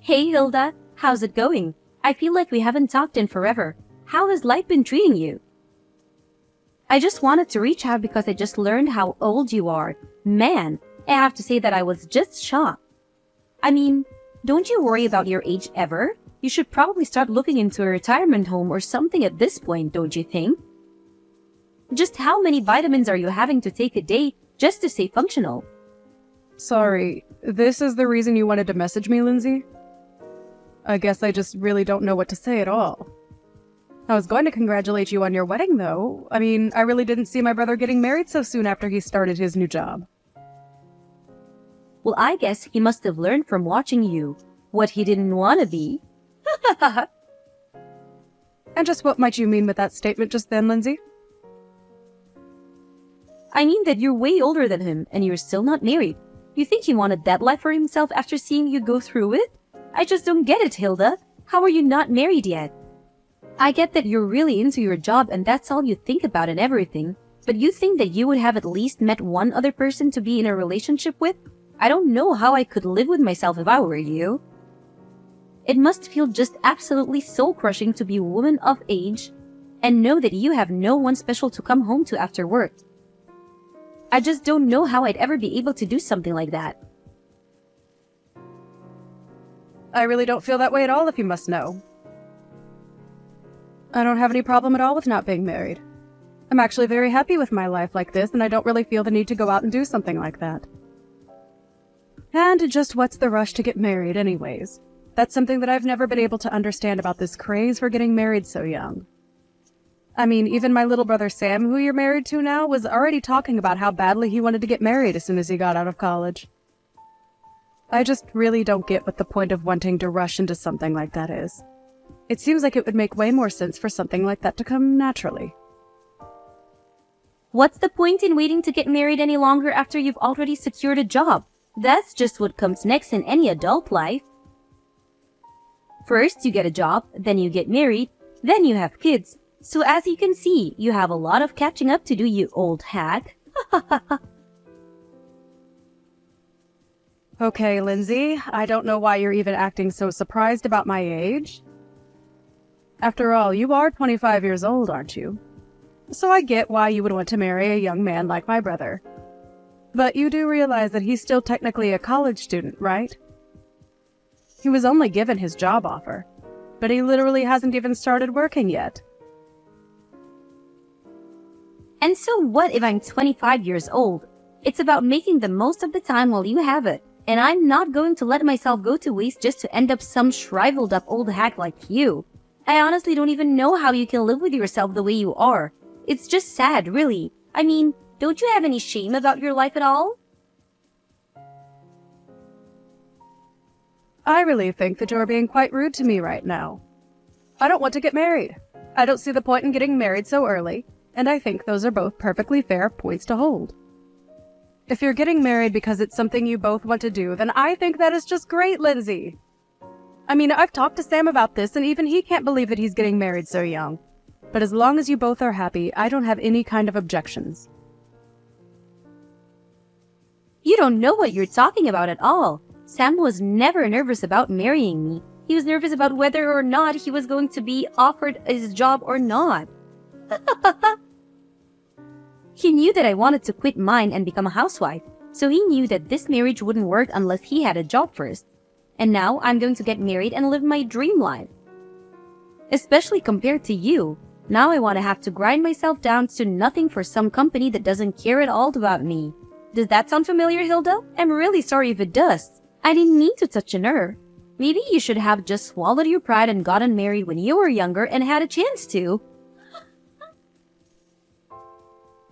Hey Hilda, how's it going? I feel like we haven't talked in forever. How has life been treating you? I just wanted to reach out because I just learned how old you are. Man, I have to say that I was just shocked. I mean, don't you worry about your age ever? You should probably start looking into a retirement home or something at this point, don't you think? Just how many vitamins are you having to take a day just to stay functional? Sorry, this is the reason you wanted to message me, Lindsay? I guess I just really don't know what to say at all. I was going to congratulate you on your wedding, though. I mean, I really didn't see my brother getting married so soon after he started his new job. Well, I guess he must have learned from watching you what he didn't want to be. And just what might you mean with that statement just then, Lindsay? I mean that you're way older than him and you're still not married. You think he wanted that life for himself after seeing you go through it? I just don't get it, Hilda. How are you not married yet? I get that you're really into your job and that's all you think about and everything, but you think that you would have at least met one other person to be in a relationship with? I don't know how I could live with myself if I were you. It must feel just absolutely soul-crushing to be a woman of age and know that you have no one special to come home to after work. I just don't know how I'd ever be able to do something like that. I really don't feel that way at all, if you must know. I don't have any problem at all with not being married. I'm actually very happy with my life like this, and I don't really feel the need to go out and do something like that. And just what's the rush to get married anyways? That's something that I've never been able to understand about this craze for getting married so young. I mean, even my little brother Sam, who you're married to now, was already talking about how badly he wanted to get married as soon as he got out of college. I just really don't get what the point of wanting to rush into something like that is. It seems like it would make way more sense for something like that to come naturally. What's the point in waiting to get married any longer after you've already secured a job? That's just what comes next in any adult life. First, you get a job, then you get married, then you have kids. So as you can see, you have a lot of catching up to do, you old hag. Okay, Lindsay, I don't know why you're even acting so surprised about my age. After all, you are 25 years old, aren't you? So I get why you would want to marry a young man like my brother. But you do realize that he's still technically a college student, right? He was only given his job offer, but he literally hasn't even started working yet. And so what if I'm 25 years old? It's about making the most of the time while you have it. And I'm not going to let myself go to waste just to end up some shriveled up old hack like you. I honestly don't even know how you can live with yourself the way you are. It's just sad, really. I mean, don't you have any shame about your life at all? I really think that you're being quite rude to me right now. I don't want to get married. I don't see the point in getting married so early, and I think those are both perfectly fair points to hold. If you're getting married because it's something you both want to do, then I think that is just great, Lindsay. I mean, I've talked to Sam about this, and even he can't believe that he's getting married so young. But as long as you both are happy, I don't have any kind of objections. You don't know what you're talking about at all. Sam was never nervous about marrying me. He was nervous about whether or not he was going to be offered his job or not. He knew that I wanted to quit mine and become a housewife, so he knew that this marriage wouldn't work unless he had a job first. And now I'm going to get married and live my dream life. Especially compared to you. Now I want to have to grind myself down to nothing for some company that doesn't care at all about me. Does that sound familiar, Hilda? I'm really sorry if it does. I didn't mean to touch a nerve. Maybe you should have just swallowed your pride and gotten married when you were younger and had a chance to.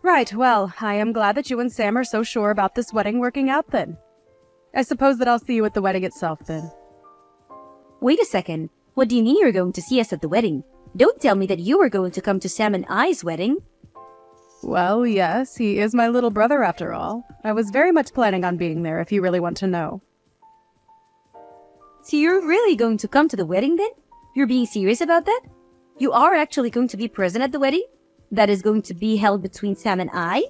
Right, well, I am glad that you and Sam are so sure about this wedding working out then. I suppose that I'll see you at the wedding itself then. Wait a second. What do you mean you're going to see us at the wedding? Don't tell me that you were going to come to Sam and I's wedding. Well, yes, he is my little brother after all. I was very much planning on being there if you really want to know. So you're really going to come to the wedding then? You're being serious about that? You are actually going to be present at the wedding? That is going to be held between Sam and I?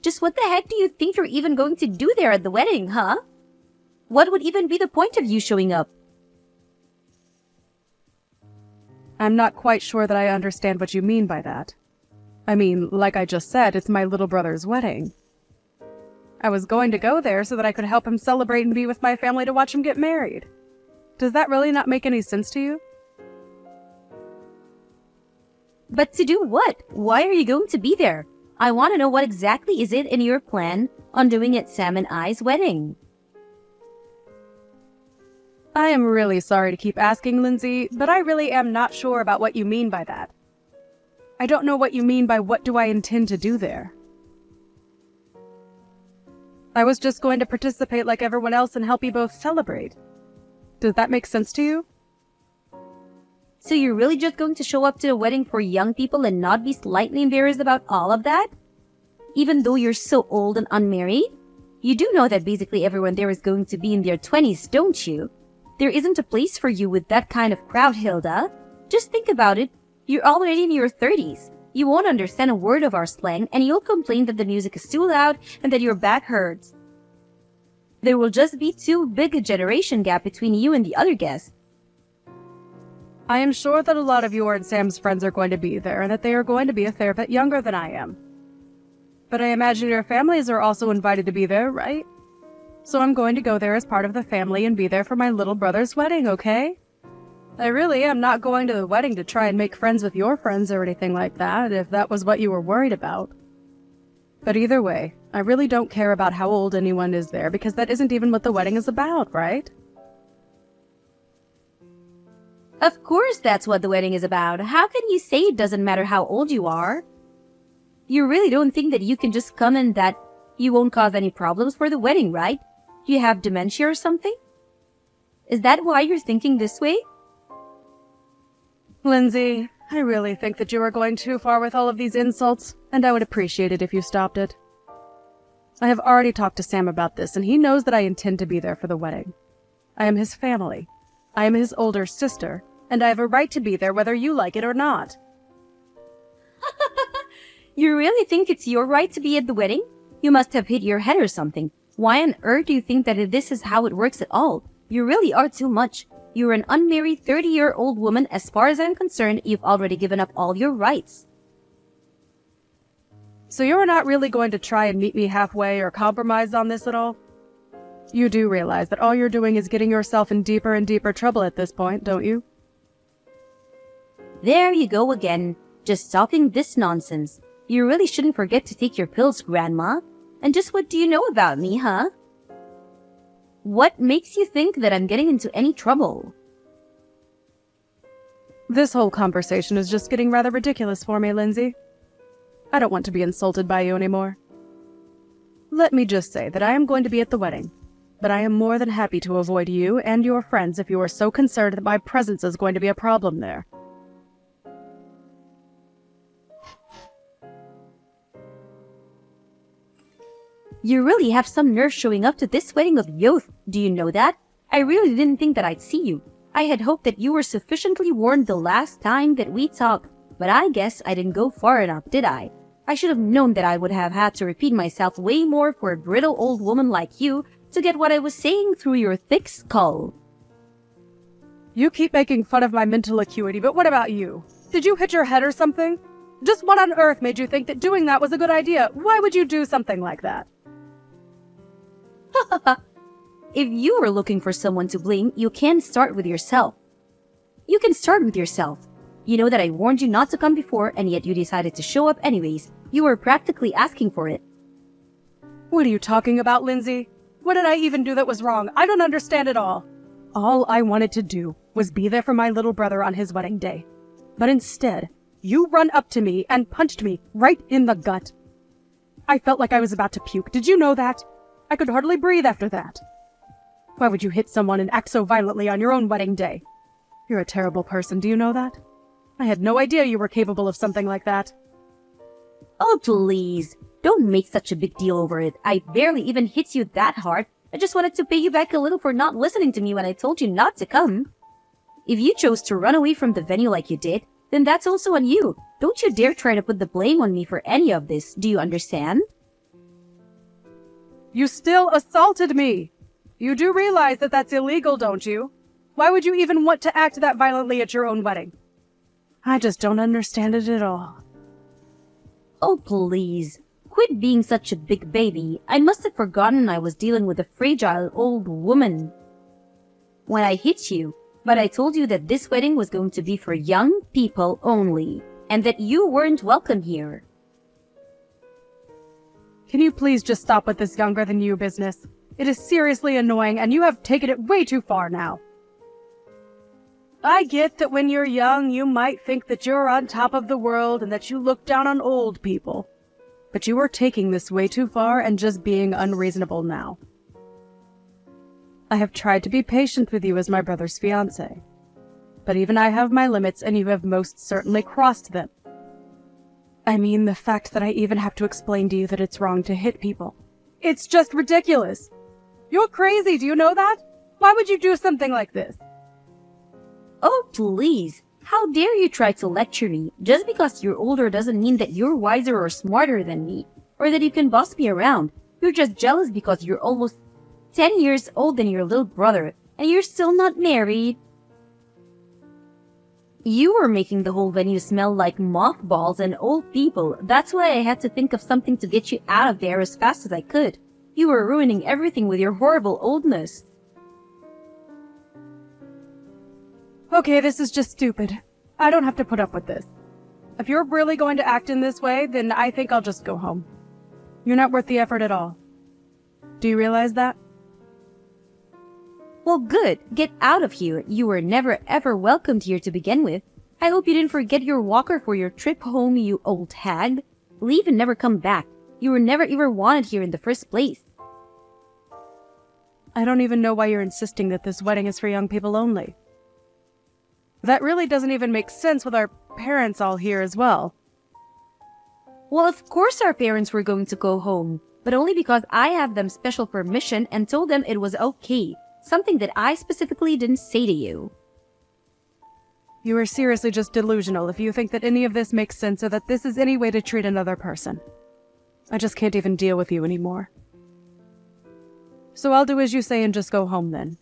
Just what the heck do you think you're even going to do there at the wedding, huh? What would even be the point of you showing up? I'm not quite sure that I understand what you mean by that. I mean, like I just said, it's my little brother's wedding. I was going to go there so that I could help him celebrate and be with my family to watch him get married. Does that really not make any sense to you? But to do what? Why are you going to be there? I want to know what exactly is it in your plan on doing at Sam and I's wedding. I am really sorry to keep asking, Lindsay, but I really am not sure about what you mean by that. I don't know what you mean by what do I intend to do there. I was just going to participate like everyone else and help you both celebrate. Does that make sense to you? So you're really just going to show up to a wedding for young people and not be slightly embarrassed about all of that? Even though you're so old and unmarried? You do know that basically everyone there is going to be in their 20s, don't you? There isn't a place for you with that kind of crowd, Hilda. Just think about it. You're already in your 30s. You won't understand a word of our slang, and you'll complain that the music is too loud and that your back hurts. There will just be too big a generation gap between you and the other guests. I am sure that a lot of your and Sam's friends are going to be there, and that they are going to be a fair bit younger than I am. But I imagine your families are also invited to be there, right? So I'm going to go there as part of the family and be there for my little brother's wedding, okay? I really am not going to the wedding to try and make friends with your friends or anything like that, if that was what you were worried about. But either way, I really don't care about how old anyone is there, because that isn't even what the wedding is about, right? Of course that's what the wedding is about. How can you say it doesn't matter how old you are? You really don't think that you can just come and that you won't cause any problems for the wedding, right? Do you have dementia or something? Is that why you're thinking this way? Lindsay, I really think that you are going too far with all of these insults, and I would appreciate it if you stopped it. I have already talked to Sam about this, and he knows that I intend to be there for the wedding. I am his family. I am his older sister, and I have a right to be there whether you like it or not. You really think it's your right to be at the wedding? You must have hit your head or something. Why on earth do you think that this is how it works at all? You really are too much. You're an unmarried 30-year-old woman. As far as I'm concerned, you've already given up all your rights. So you're not really going to try and meet me halfway or compromise on this at all? You do realize that all you're doing is getting yourself in deeper and deeper trouble at this point, don't you? There you go again, just talking this nonsense. You really shouldn't forget to take your pills, Grandma. And just what do you know about me, huh? What makes you think that I'm getting into any trouble? This whole conversation is just getting rather ridiculous for me, Lindsay. I don't want to be insulted by you anymore. Let me just say that I am going to be at the wedding, but I am more than happy to avoid you and your friends if you are so concerned that my presence is going to be a problem there. You really have some nerve showing up to this wedding of youth. Do you know that? I really didn't think that I'd see you. I had hoped that you were sufficiently warned the last time that we talked, but I guess I didn't go far enough, did I? I should have known that I would have had to repeat myself way more for a brittle old woman like you to get what I was saying through your thick skull. You keep making fun of my mental acuity, but what about you? Did you hit your head or something? Just what on earth made you think that doing that was a good idea? Why would you do something like that? If you were looking for someone to blame, you can start with yourself. You can start with yourself. You know that I warned you not to come before, and yet you decided to show up anyways. You were practically asking for it. What are you talking about, Lindsay? What did I even do that was wrong? I don't understand it all. All I wanted to do was be there for my little brother on his wedding day. But instead, you run up to me and punched me right in the gut. I felt like I was about to puke. Did you know that? I could hardly breathe after that. Why would you hit someone and act so violently on your own wedding day? You're a terrible person, do you know that? I had no idea you were capable of something like that. Oh, please. Don't make such a big deal over it. I barely even hit you that hard. I just wanted to pay you back a little for not listening to me when I told you not to come. If you chose to run away from the venue like you did, then that's also on you. Don't you dare try to put the blame on me for any of this. Do you understand? You still assaulted me. You do realize that that's illegal, don't you? Why would you even want to act that violently at your own wedding? I just don't understand it at all. Oh, please. Quit being such a big baby. I must have forgotten I was dealing with a fragile old woman when I hit you, but I told you that this wedding was going to be for young people only, and that you weren't welcome here. Can you please just stop with this younger than you business? It is seriously annoying, and you have taken it way too far now. I get that when you're young, you might think that you're on top of the world and that you look down on old people. But you are taking this way too far and just being unreasonable now. I have tried to be patient with you as my brother's fiancé. But even I have my limits, and you have most certainly crossed them. I mean, the fact that I even have to explain to you that it's wrong to hit people. It's just ridiculous. You're crazy, do you know that? Why would you do something like this? Oh, please. How dare you try to lecture me? Just because you're older doesn't mean that you're wiser or smarter than me, or that you can boss me around. You're just jealous because you're almost 10 years older than your little brother, and you're still not married. You were making the whole venue smell like mothballs and old people. That's why I had to think of something to get you out of there as fast as I could. You were ruining everything with your horrible oldness. Okay, this is just stupid. I don't have to put up with this. If you're really going to act in this way, then I think I'll just go home. You're not worth the effort at all. Do you realize that? Well, good. Get out of here. You were never ever welcomed here to begin with. I hope you didn't forget your walker for your trip home, you old hag. Leave and never come back. You were never even wanted here in the first place. I don't even know why you're insisting that this wedding is for young people only. That really doesn't even make sense with our parents all here as well. Well, of course our parents were going to go home, but only because I have them special permission and told them it was okay. Something that I specifically didn't say to you. You are seriously just delusional if you think that any of this makes sense or that this is any way to treat another person. I just can't even deal with you anymore. So I'll do as you say and just go home then.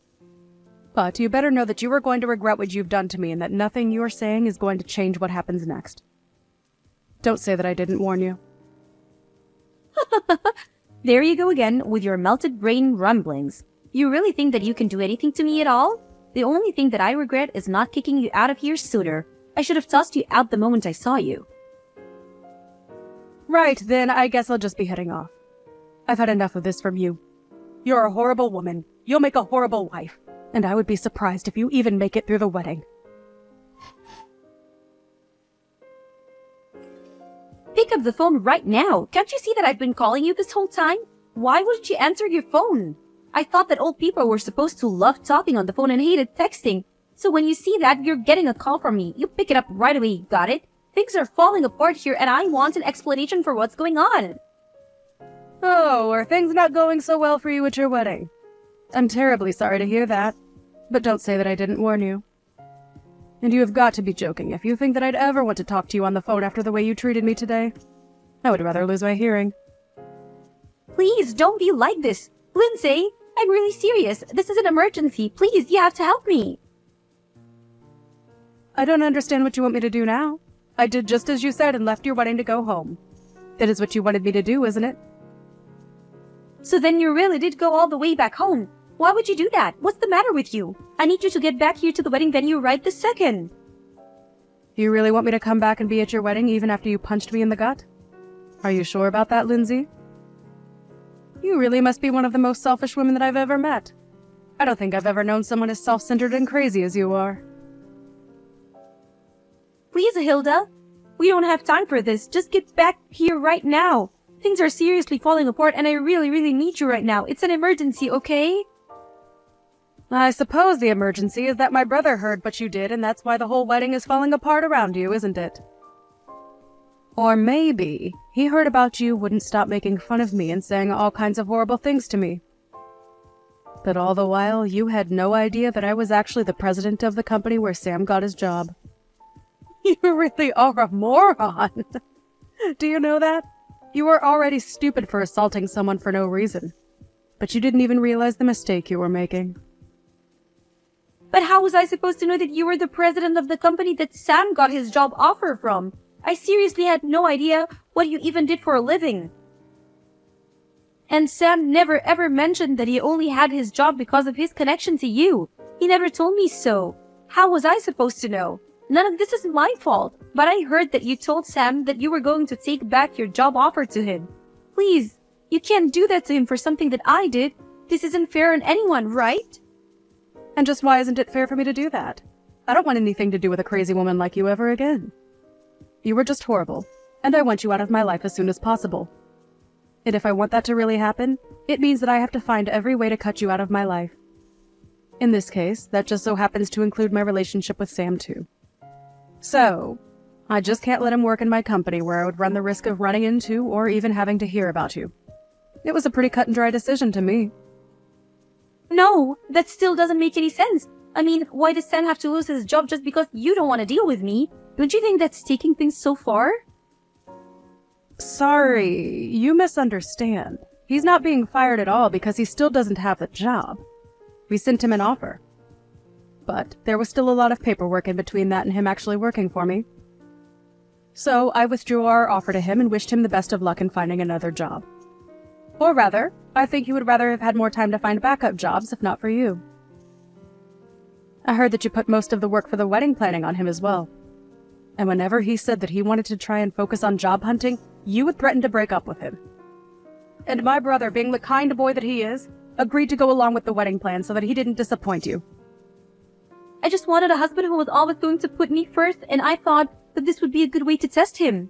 But you better know that you are going to regret what you've done to me and that nothing you are saying is going to change what happens next. Don't say that I didn't warn you. There you go again with your melted brain rumblings. You really think that you can do anything to me at all? The only thing that I regret is not kicking you out of here sooner. I should have tossed you out the moment I saw you. Right, then I guess I'll just be heading off. I've had enough of this from you. You're a horrible woman. You'll make a horrible wife. And I would be surprised if you even make it through the wedding. Pick up the phone right now. Can't you see that I've been calling you this whole time? Why wouldn't you answer your phone? I thought that old people were supposed to love talking on the phone and hated texting. So when you see that you're getting a call from me, you pick it up right away, got it? Things are falling apart here and I want an explanation for what's going on. Oh, are things not going so well for you at your wedding? I'm terribly sorry to hear that. But don't say that I didn't warn you. And you have got to be joking if you think that I'd ever want to talk to you on the phone after the way you treated me today. I would rather lose my hearing. Please, don't be like this. Lindsay, I'm really serious. This is an emergency. Please, you have to help me. I don't understand what you want me to do now. I did just as you said and left your wedding to go home. That is what you wanted me to do, isn't it? So then you really did go all the way back home. Why would you do that? What's the matter with you? I need you to get back here to the wedding venue right this second. You really want me to come back and be at your wedding even after you punched me in the gut? Are you sure about that, Lindsay? You really must be one of the most selfish women that I've ever met. I don't think I've ever known someone as self-centered and crazy as you are. Please, Hilda. We don't have time for this. Just get back here right now. Things are seriously falling apart and I really, really need you right now. It's an emergency, okay? I suppose the emergency is that my brother heard what you did and that's why the whole wedding is falling apart around you, isn't it? Or maybe he heard about you wouldn't stop making fun of me and saying all kinds of horrible things to me. But all the while, you had no idea that I was actually the president of the company where Sam got his job. You really are a moron. Do you know that? You were already stupid for assaulting someone for no reason. But you didn't even realize the mistake you were making. But how was I supposed to know that you were the president of the company that Sam got his job offer from? I seriously had no idea what you even did for a living. And Sam never ever mentioned that he only had his job because of his connection to you. He never told me so. How was I supposed to know? None of this is my fault, but I heard that you told Sam that you were going to take back your job offer to him. Please, you can't do that to him for something that I did. This isn't fair on anyone, right? And just why isn't it fair for me to do that? I don't want anything to do with a crazy woman like you ever again. You were just horrible, and I want you out of my life as soon as possible. And if I want that to really happen, it means that I have to find every way to cut you out of my life. In this case, that just so happens to include my relationship with Sam too. So, I just can't let him work in my company where I would run the risk of running into or even having to hear about you. It was a pretty cut and dry decision to me. No, that still doesn't make any sense. I mean, why does Sam have to lose his job just because you don't want to deal with me? Don't you think that's taking things so far? Sorry, you misunderstand. He's not being fired at all because he still doesn't have the job. We sent him an offer. But there was still a lot of paperwork in between that and him actually working for me. So I withdrew our offer to him and wished him the best of luck in finding another job. Or rather, I think he would rather have had more time to find backup jobs if not for you. I heard that you put most of the work for the wedding planning on him as well. And whenever he said that he wanted to try and focus on job hunting, you would threaten to break up with him. And my brother, being the kind boy that he is, agreed to go along with the wedding plan so that he didn't disappoint you. I just wanted a husband who was always going to put me first, and I thought that this would be a good way to test him.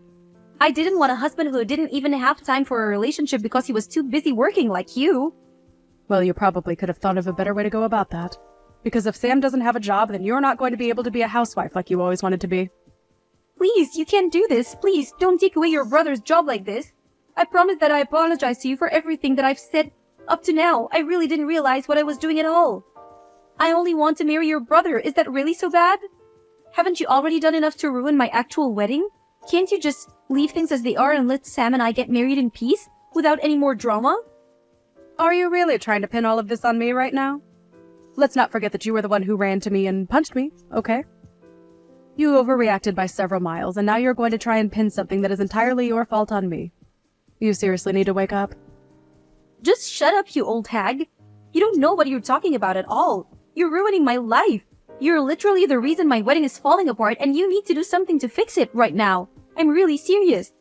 I didn't want a husband who didn't even have time for a relationship because he was too busy working like you. Well, you probably could have thought of a better way to go about that. Because if Sam doesn't have a job, then you're not going to be able to be a housewife like you always wanted to be. Please, you can't do this. Please, don't take away your brother's job like this. I promise that I apologize to you for everything that I've said up to now. I really didn't realize what I was doing at all. I only want to marry your brother. Is that really so bad? Haven't you already done enough to ruin my actual wedding? Can't you just leave things as they are and let Sam and I get married in peace without any more drama? Are you really trying to pin all of this on me right now? Let's not forget that you were the one who ran to me and punched me, okay? You overreacted by several miles, and now you're going to try and pin something that is entirely your fault on me. You seriously need to wake up. Just shut up, you old hag. You don't know what you're talking about at all. You're ruining my life. You're literally the reason my wedding is falling apart, and you need to do something to fix it right now. I'm really serious.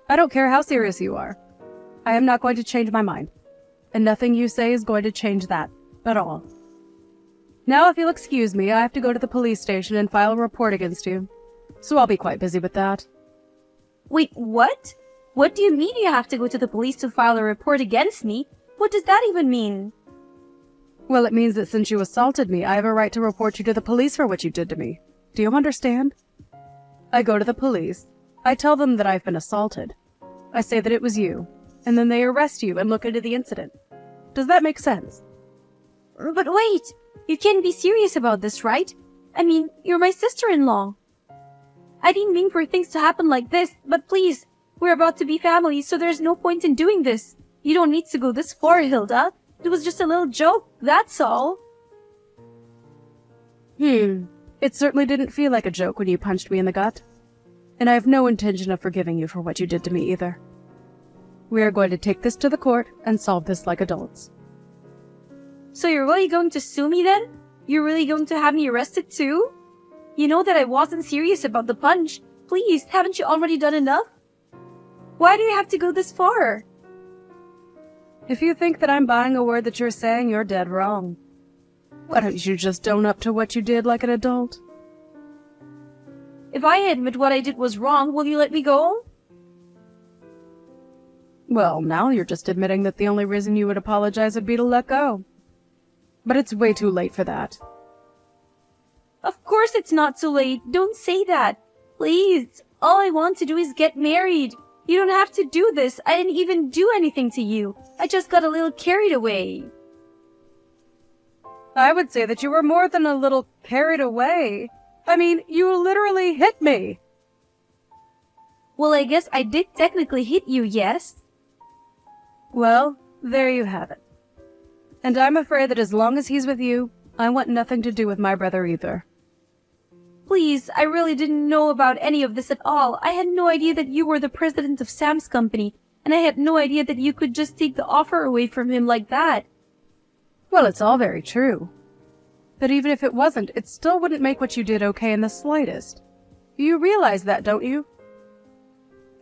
I don't care how serious you are. I am not going to change my mind. And nothing you say is going to change that at all. Now, if you'll excuse me, I have to go to the police station and file a report against you. So I'll be quite busy with that. Wait, what? What do you mean you have to go to the police to file a report against me? What does that even mean? Well, it means that since you assaulted me, I have a right to report you to the police for what you did to me. Do you understand? I go to the police. I tell them that I've been assaulted. I say that it was you. And then they arrest you and look into the incident. Does that make sense? But wait! You can't be serious about this, right? I mean, you're my sister-in-law. I didn't mean for things to happen like this, but please, we're about to be family, so there's no point in doing this. You don't need to go this far, Hilda. It was just a little joke, that's all. It certainly didn't feel like a joke when you punched me in the gut. And I have no intention of forgiving you for what you did to me either. We are going to take this to the court and solve this like adults. So you're really going to sue me then? You're really going to have me arrested too? You know that I wasn't serious about the punch. Please, haven't you already done enough? Why do you have to go this far? If you think that I'm buying a word that you're saying, you're dead wrong. Why don't you just own up to what you did like an adult? If I admit what I did was wrong, will you let me go? Well, now you're just admitting that the only reason you would apologize would be to let go. But it's way too late for that. Of course it's not too late. Don't say that. Please. All I want to do is get married. You don't have to do this. I didn't even do anything to you. I just got a little carried away. I would say that you were more than a little carried away. I mean, you literally hit me. Well, I guess I did technically hit you, yes? Well, there you have it. And I'm afraid that as long as he's with you, I want nothing to do with my brother either. Please, I really didn't know about any of this at all. I had no idea that you were the president of Sam's company, and I had no idea that you could just take the offer away from him like that. Well, it's all very true. But even if it wasn't, it still wouldn't make what you did okay in the slightest. You realize that, don't you?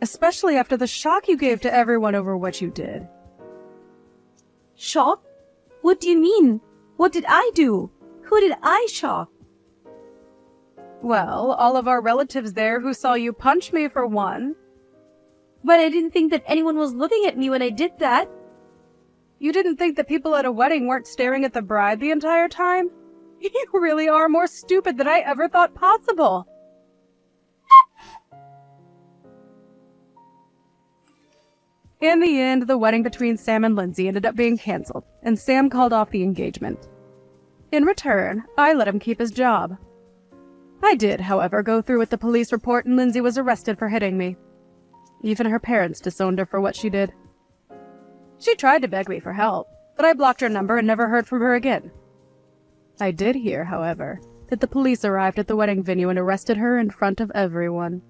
Especially after the shock you gave to everyone over what you did. Shock? What do you mean? What did I do? Who did I shock? Well, all of our relatives there who saw you punch me for one. But I didn't think that anyone was looking at me when I did that. You didn't think that people at a wedding weren't staring at the bride the entire time? You really are more stupid than I ever thought possible. In the end, the wedding between Sam and Lindsay ended up being canceled, and Sam called off the engagement. In return, I let him keep his job. I did, however, go through with the police report, and Lindsay was arrested for hitting me. Even her parents disowned her for what she did. She tried to beg me for help, but I blocked her number and never heard from her again. I did hear, however, that the police arrived at the wedding venue and arrested her in front of everyone.